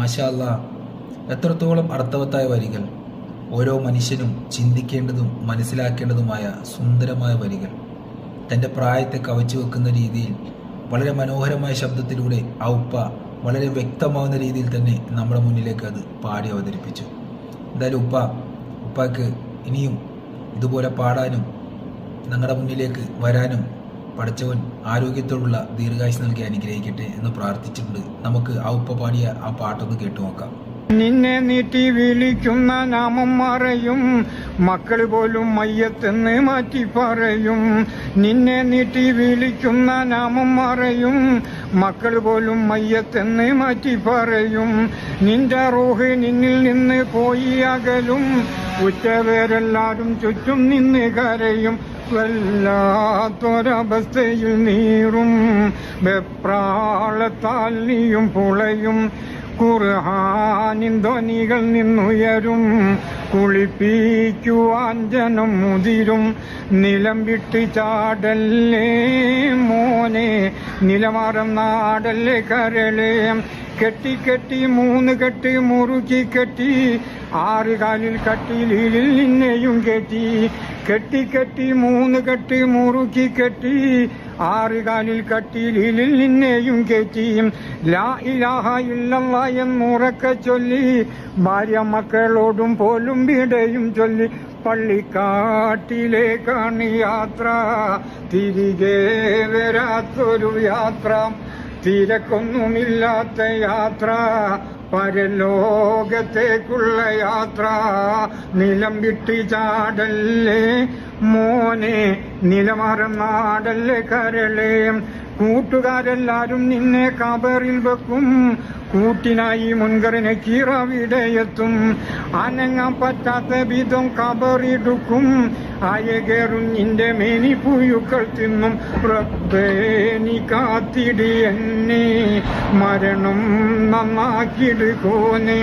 മാഷാ അല്ലാ, എത്രത്തോളം അർത്ഥവത്തായ വരികൾ. ഓരോ മനുഷ്യനും ചിന്തിക്കേണ്ടതും മനസ്സിലാക്കേണ്ടതുമായ സുന്ദരമായ വരികൾ. തൻ്റെ പ്രായത്തെ കവച്ചു വെക്കുന്ന രീതിയിൽ വളരെ മനോഹരമായ ശബ്ദത്തിലൂടെ ആ ഉപ്പ വളരെ വ്യക്തമാവുന്ന രീതിയിൽ തന്നെ നമ്മുടെ മുന്നിലേക്ക് അത് പാടി അവതരിപ്പിച്ചു. എന്തായാലും ഉപ്പാക്ക് ഇനിയും ഇതുപോലെ പാടാനും ഞങ്ങളുടെ മുന്നിലേക്ക് വരാനും പഠിച്ചവൻ ആരോഗ്യത്തോടുള്ള ദീർഘായുസ് നൽകി അനുഗ്രഹിക്കട്ടെ എന്ന് പ്രാർത്ഥിച്ചിട്ടുണ്ട്. നമുക്ക് ആ ഉപ്പ പാടിയ ആ പാട്ടൊന്ന് കേട്ടു നോക്കാം. നിന്നെ നീട്ടി വിളിക്കുന്ന നാമം മറയും, മക്കൾ പോലും മയ്യത്തെന്ന് മാറ്റി പറയും. നിന്നെ നീട്ടി വിളിക്കുന്ന നാമം മറയും, മക്കൾ പോലും മയ്യത്തെന്ന് മാറ്റി പറയും. നിന്റെ റൂഹ് നിന്നിൽ നിന്ന് പോയി അകലും, ഉച്ചവരെല്ലാരും ചുറ്റും നിന്ന് കരയും. വല്ലാത്തൊരവസ്ഥയിൽ നീറും, വെപ്രാളത്താൽ നീയും പുളയും. ഖുർആനിൻ ധ്വനികൾ നിന്നുയരും, കുളിപ്പിക്കുവാൻ ജനം മുതിരും. നിലം വിട്ട് ചാടല്ലേ മോനെ, നിലമാറം നാടല്ലേ കരളേ. കെട്ടി കെട്ടി 3 കെട്ട് മുറുക്കി കെട്ടി, 6 കാലിൽ കട്ടിലിൽ നിന്നെയും കെട്ടി. കെട്ടി കെട്ടി 3 കെട്ട് മുറുക്കി കെട്ടി, 6 കാലിൽ കട്ടിലിൽ നിന്നെയും കെട്ടി. ലാ ഇലാഹ ഇല്ലല്ലാ എന്നുറക്കെ ചൊല്ലി, ഭാര്യ മക്കളോടും പോലും വിടയും ചൊല്ലി. പള്ളിക്കാട്ടിലേക്കാണ് യാത്ര, തിരികെ വരാത്തൊരു യാത്ര. തിരക്കൊന്നുമില്ലാത്ത യാത്ര, പരലോകത്തേക്കുള്ള യാത്ര. നിലം വിട്ട് ചാടല്ലേ മോനെ, നിലമാറം നാടല്ലേ കരളേ. കൂട്ടുകാരെല്ലാരും നിന്നെ കബറിൽ വെക്കും, കൂട്ടിനായി മുൻകറിനെ കീറവിടെയെത്തും. അനങ്ങാൻ പറ്റാത്ത വിധം കബറിടുക്കും, അയകേറും നിന്റെ മേനി പുഴുക്കൾ തിന്നും. റബ്ബേ നീ കാത്തിടി എന്നെ, മരണം നന്നാക്കിടുകോനെ.